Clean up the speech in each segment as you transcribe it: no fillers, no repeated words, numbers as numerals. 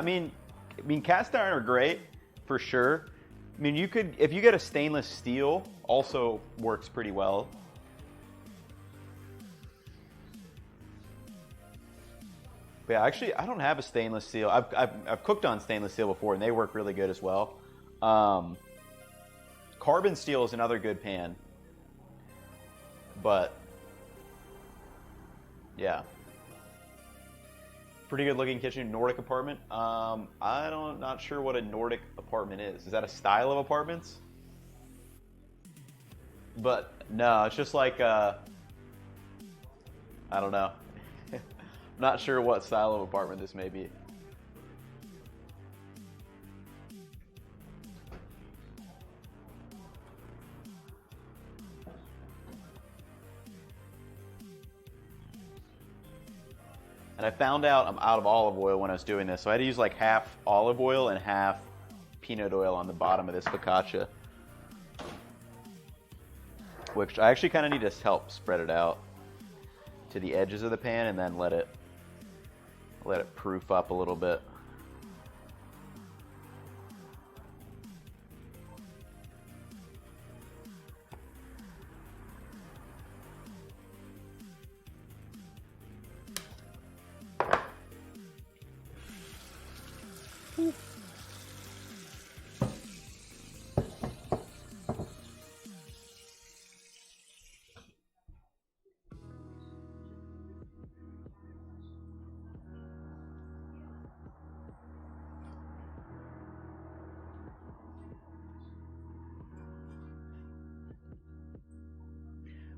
I mean, cast iron are great for sure. I mean, you could, if you get a stainless steel, also works pretty well. But yeah, actually, I don't have a stainless steel. I've cooked on stainless steel before, and they work really good as well. Carbon steel is another good pan, but yeah, pretty good looking kitchen. Nordic apartment. Not sure what a Nordic apartment is. Is that a style of apartments? But no, it's just like I don't know. Not sure what style of apartment this may be. And I found out I'm out of olive oil when I was doing this, so I had to use like half olive oil and half peanut oil on the bottom of this focaccia, which I actually kind of need to help spread it out to the edges of the pan and then let it proof up a little bit.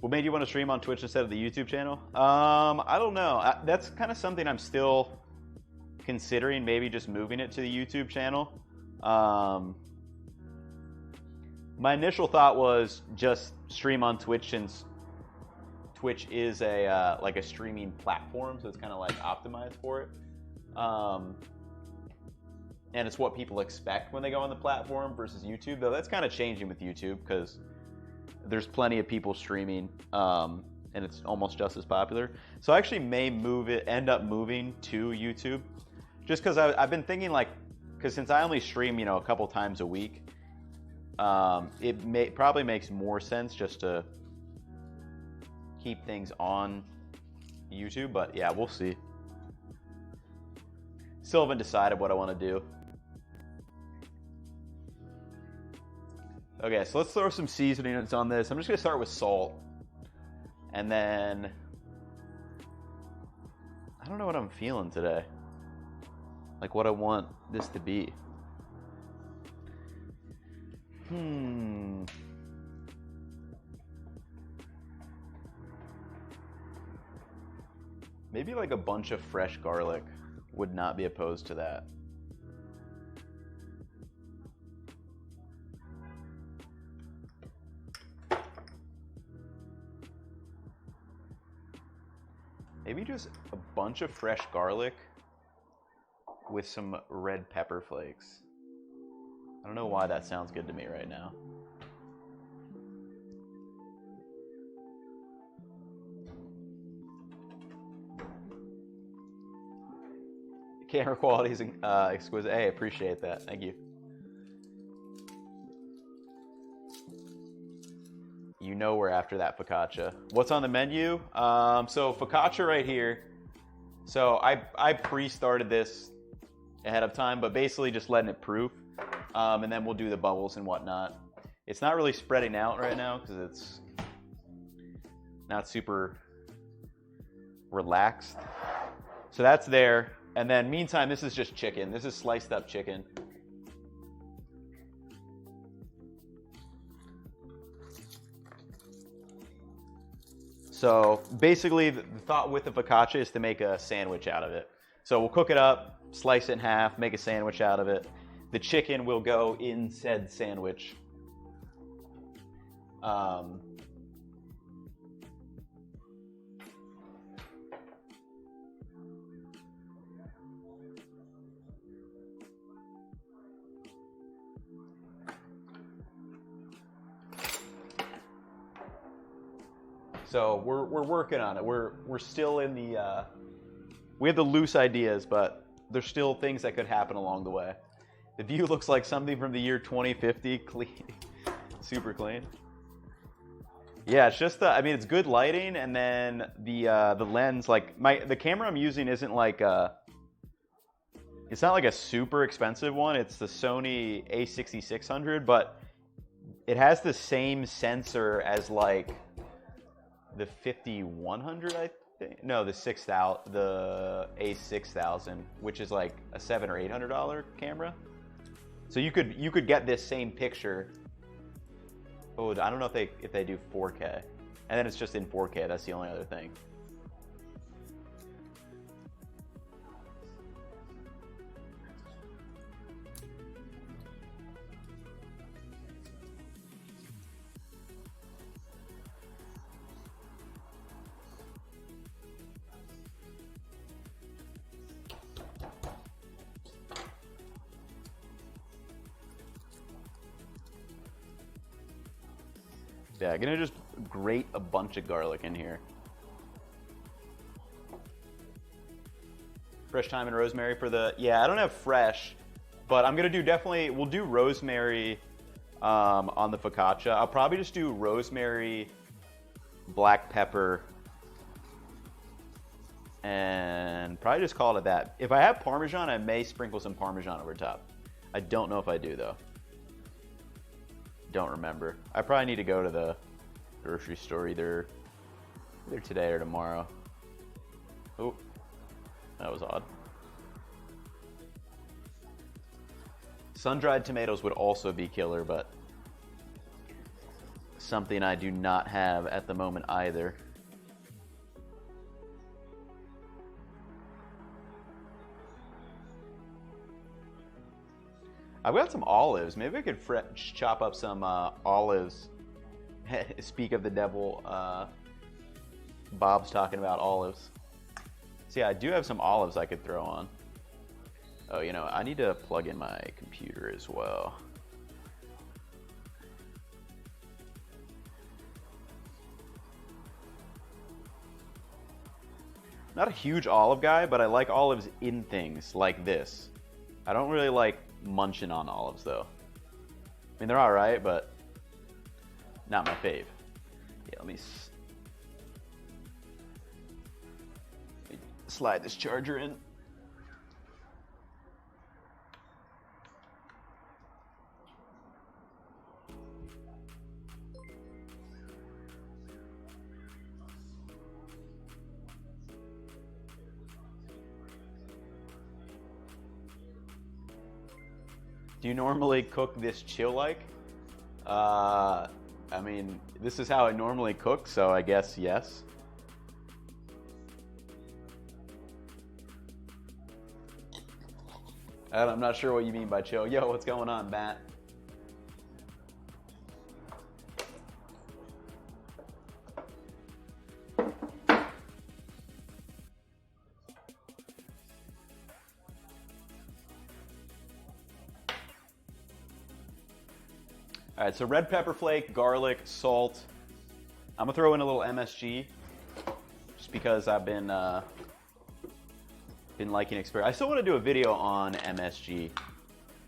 What made you want to stream on Twitch instead of the YouTube channel? I don't know. That's kind of something I'm still considering, maybe just moving it to the YouTube channel. My initial thought was just stream on Twitch, since Twitch is a like a streaming platform, so it's kind of like optimized for it. And it's what people expect when they go on the platform versus YouTube, though that's kind of changing with YouTube because there's plenty of people streaming, and it's almost just as popular. So I actually may end up moving to YouTube, just because I've been thinking, like, because since I only stream, a couple times a week, it probably makes more sense just to keep things on YouTube. But yeah, we'll see. Still haven't decided what I want to do. Okay, so let's throw some seasonings on this. I'm just going to start with salt. And then I don't know what I'm feeling today. Like what I want this to be. Maybe like a bunch of fresh garlic. Would not be opposed to that. Maybe just a bunch of fresh garlic with some red pepper flakes. I don't know why that sounds good to me right now. Camera quality is exquisite. Hey, appreciate that. Thank you. You know we're after that focaccia. What's on the menu? So focaccia right here. So I pre-started this ahead of time, but basically just letting it proof. And then we'll do the bubbles and whatnot. It's not really spreading out right now because it's not super relaxed. So that's there. And then meantime, this is just chicken. This is sliced up chicken. So basically the thought with the focaccia is to make a sandwich out of it. So we'll cook it up, slice it in half, make a sandwich out of it. The chicken will go in said sandwich. So we're working on it. We're still in the we have the loose ideas, but there's still things that could happen along the way. The view looks like something from the year 2050, clean, super clean. Yeah, it's just I mean, it's good lighting, and then the lens, like the camera I'm using isn't like it's not like a super expensive one. It's the Sony A6600, but it has the same sensor as like the 5100, I think. No, the 6000, the A6000, which is like a $700 or $800 camera. So you could get this same picture. Oh, I don't know if they do 4K, and then it's just in 4K. That's the only other thing. Yeah, I'm gonna just grate a bunch of garlic in here. Fresh thyme and rosemary for the, yeah, I don't have fresh, but I'm gonna do we'll do rosemary on the focaccia. I'll probably just do rosemary, black pepper, and probably just call it that. If I have Parmesan, I may sprinkle some Parmesan over top. I don't know if I do though. Don't remember. I probably need to go to the grocery store either today or tomorrow. Oh, that was odd. Sun-dried tomatoes would also be killer, but something I do not have at the moment either. I've got some olives. Maybe I could chop up some olives. Speak of the devil, Bob's talking about olives. So yeah, I do have some olives I could throw on. Oh, you know, I need to plug in my computer as well. Not a huge olive guy, but I like olives in things like this. I don't really like munching on olives though. I mean, they're all right, but not my fave. Yeah, let me slide this charger in. Do you normally cook this chill-like? I mean, this is how I normally cook, so I guess yes. I'm not sure what you mean by chill. Yo, what's going on, Matt? All right, so red pepper flake, garlic, salt. I'm gonna throw in a little MSG, just because I've been liking experiment. I still want to do a video on MSG,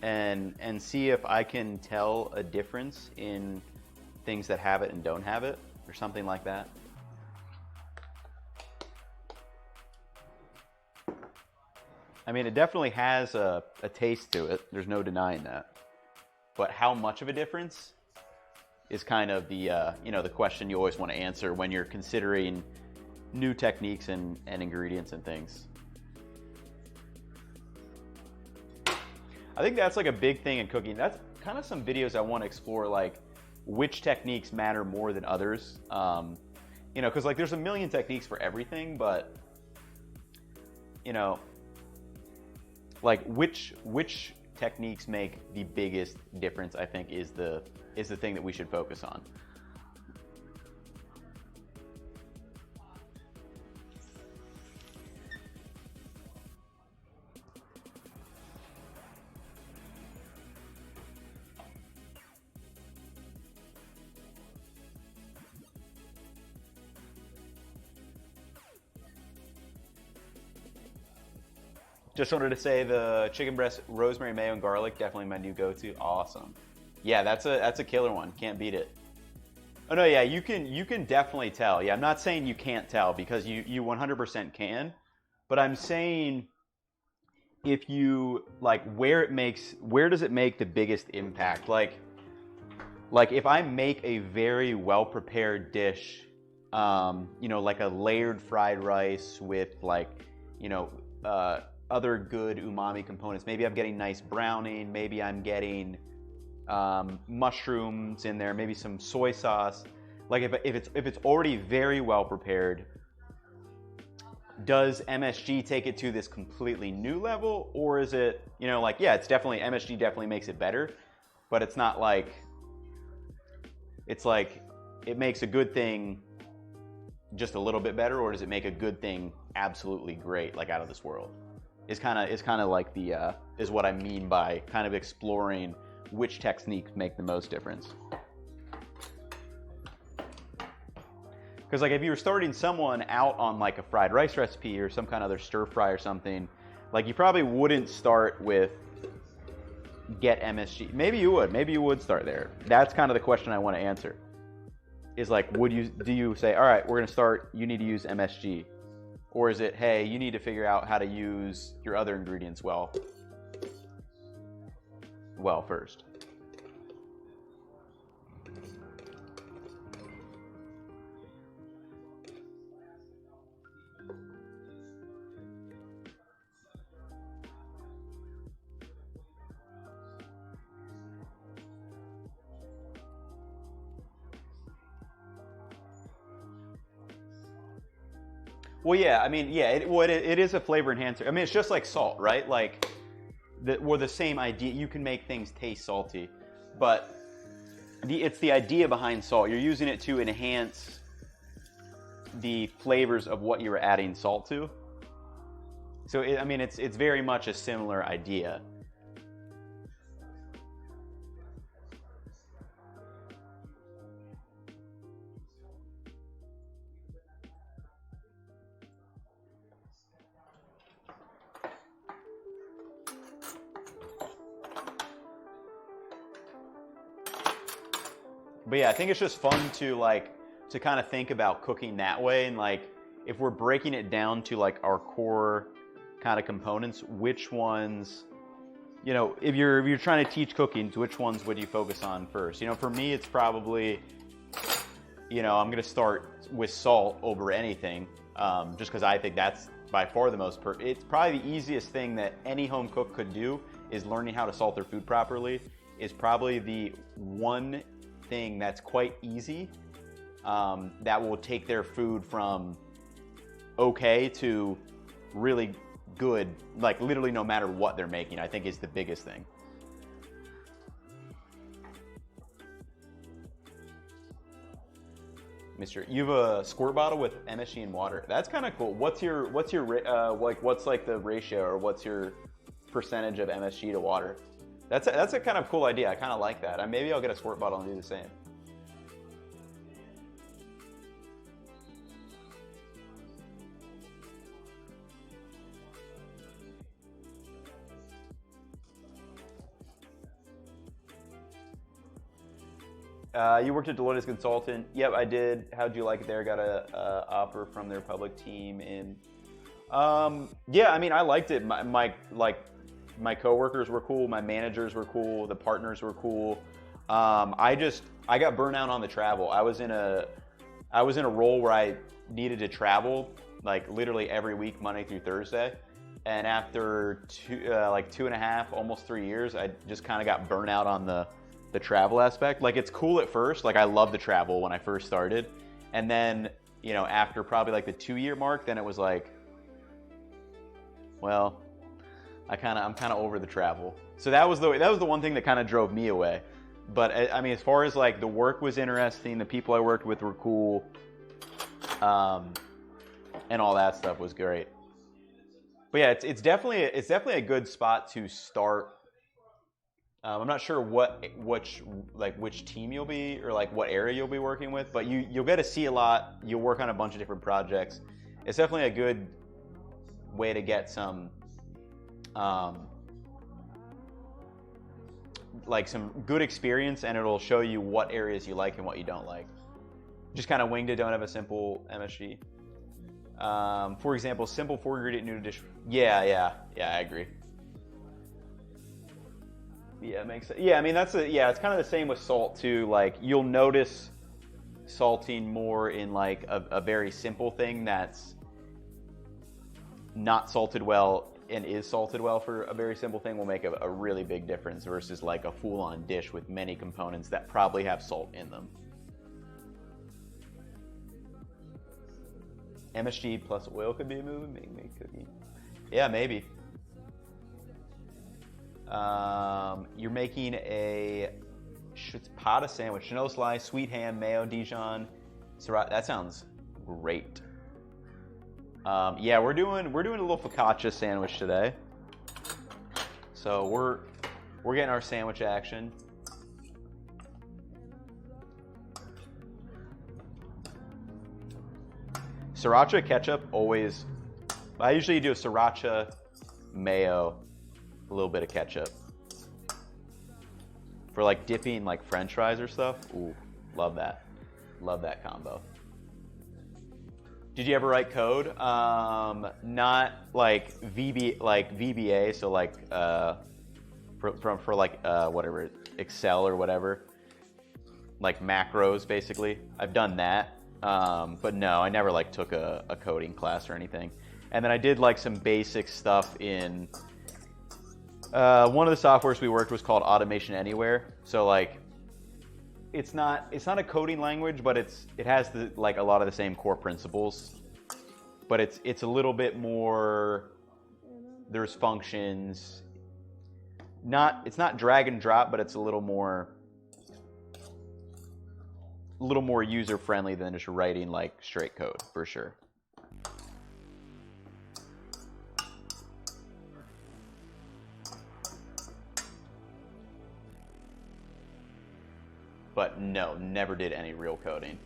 and see if I can tell a difference in things that have it and don't have it, or something like that. I mean, it definitely has a taste to it. There's no denying that. But how much of a difference is kind of the the question you always want to answer when you're considering new techniques and ingredients and things. I think that's like a big thing in cooking. That's kind of some videos I want to explore, like which techniques matter more than others. Because like there's a million techniques for everything, but like which techniques make the biggest difference, I think, is the thing that we should focus on. Just wanted to say the chicken breast, rosemary, mayo, and garlic, definitely my new go-to. Awesome. Yeah, that's a killer one. Can't beat it. Oh no, yeah, you can definitely tell. Yeah, I'm not saying you can't tell because you 100% can, but I'm saying if you like where does it make the biggest impact? Like if I make a very well prepared dish, like a layered fried rice with like, other good umami components. Maybe I'm getting nice browning. Maybe I'm getting mushrooms in there. Maybe some soy sauce. Like if it's already very well prepared, does MSG take it to this completely new level, or is it it's definitely MSG definitely makes it better, but it's not like it's like it makes a good thing just a little bit better, or does it make a good thing absolutely great, like out of this world? Is kind of like the is what I mean by kind of exploring which techniques make the most difference. Because like if you were starting someone out on like a fried rice recipe or some kind of other stir fry or something, like you probably wouldn't start with get MSG. Maybe you would start there. That's kind of the question I want to answer. Is like, do you say, all right, we're gonna start, you need to use MSG? Or is it, hey, you need to figure out how to use your other ingredients well first? Well, yeah, I mean, yeah, it is a flavor enhancer. I mean, it's just like salt, right? Like, we're the same idea. You can make things taste salty, but it's the idea behind salt. You're using it to enhance the flavors of what you're adding salt to. So, it's very much a similar idea. But yeah, I think it's just fun to kind of think about cooking that way, and like if we're breaking it down to like our core kind of components, which ones, if you're trying to teach cooking, which ones would you focus on first? For me, it's probably, I'm gonna start with salt over anything, just because I think that's by far the most it's probably the easiest thing that any home cook could do, is learning how to salt their food properly. Is probably the one thing that's quite easy, that will take their food from okay to really good, like literally no matter what they're making, I think is the biggest thing. You have a squirt bottle with MSG and water. That's kind of cool. What's your what's like the ratio, or what's your percentage of MSG to water? That's a kind of cool idea. I kind of like that. Maybe I'll get a squirt bottle and do the same. You worked at Deloitte as a consultant. Yep, I did. How'd you like it there? Got a offer from their public team in. Yeah, I liked it. My coworkers were cool. My managers were cool. The partners were cool. I got burnt out on the travel. I was in a role where I needed to travel like literally every week, Monday through Thursday. And after 2.5, almost 3 years, I just kind of got burnt out on the travel aspect. Like, it's cool at first. Like, I loved the travel when I first started. And then, after probably like the 2-year mark, then it was like, well, I'm kind of over the travel. So that was the one thing that kind of drove me away. But as far as like the work was interesting, the people I worked with were cool, and all that stuff was great. But yeah, it's definitely a good spot to start. I'm not sure which team you'll be, or like what area you'll be working with, but you'll get to see a lot. You'll work on a bunch of different projects. It's definitely a good way to get some um, like some good experience, and it'll show you what areas you like and what you don't like. Just kind of winged it, don't have a simple MSG. For example, simple 4-ingredient noodle dish. Yeah, I agree. Yeah, it makes sense. Yeah, I mean it's kind of the same with salt too. Like you'll notice salting more in like a very simple thing that's not salted well and is salted well for a very simple thing will make a really big difference versus like a full-on dish with many components that probably have salt in them. MSG plus oil could be a move. Make cookie. Yeah, maybe. You're making a ciabatta sandwich, Chanel slice, sweet ham, mayo, Dijon, Sriracha. That sounds great. Yeah, we're doing a little focaccia sandwich today. So we're getting our sandwich action. Sriracha ketchup always. I usually do a sriracha, mayo, a little bit of ketchup. For like dipping like French fries or stuff. Ooh, love that. Love that combo. Did you ever write code? Not like VBA, so like for like whatever, Excel or whatever. Like macros basically. I've done that. But no, I never like took a coding class or anything. And then I did like some basic stuff in one of the softwares we worked was called Automation Anywhere. So like it's not a coding language, but it has like a lot of the same core principles. But it's a little bit more. There's functions. It's not drag and drop, but it's a little more user friendly than just writing like straight code for sure. But no, never did any real coding.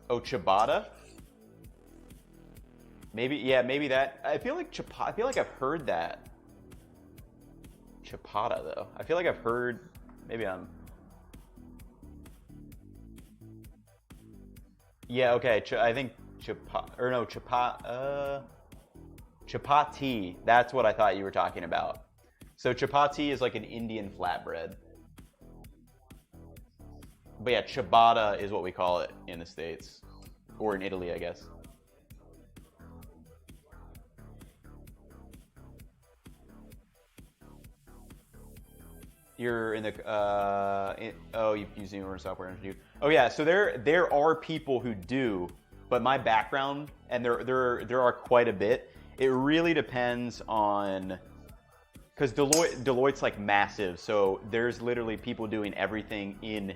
Oh, ciabatta? Maybe that. I feel like I've heard that. Ciabatta though. I feel like I've heard. Maybe I'm. Yeah. Okay. I think chapati. That's what I thought you were talking about. So chapati is like an Indian flatbread. But yeah, ciabatta is what we call it in the States, or in Italy, I guess. You're in the you've used numerous software engineer. Oh yeah, so there are people who do, but my background, and there are quite a bit. It really depends on, because Deloitte's like massive, so there's literally people doing everything in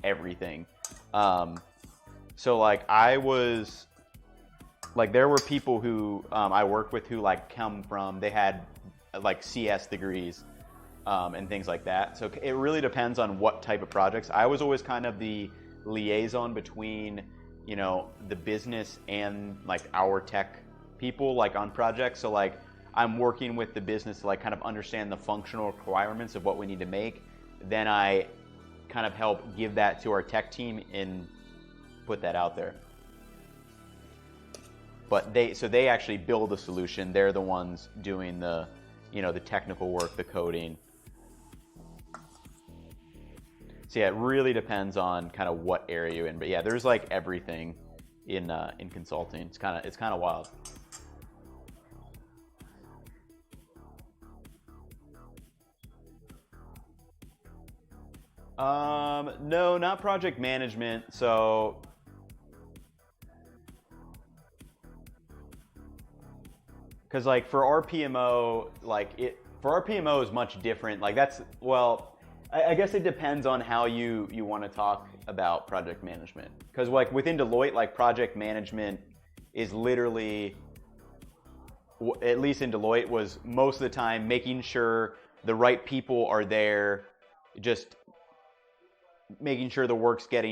everything. So like there were people who I worked with who like they had like CS degrees. And things like that. So it really depends on what type of projects. I was always kind of the liaison between, the business and like our tech people, like on projects. So like I'm working with the business to like kind of understand the functional requirements of what we need to make. Then I kind of help give that to our tech team and put that out there. But they actually build a solution. They're the ones doing the technical work, the coding. So yeah, it really depends on kind of what area you're in. But yeah, there's like everything in consulting. It's kind of wild. No, not project management. So because like for our PMO, for our PMO is much different. Like I guess it depends on how you want to talk about project management. Because like within Deloitte, like project management is literally, at least in Deloitte, was most of the time making sure the right people are there, just making sure the work's getting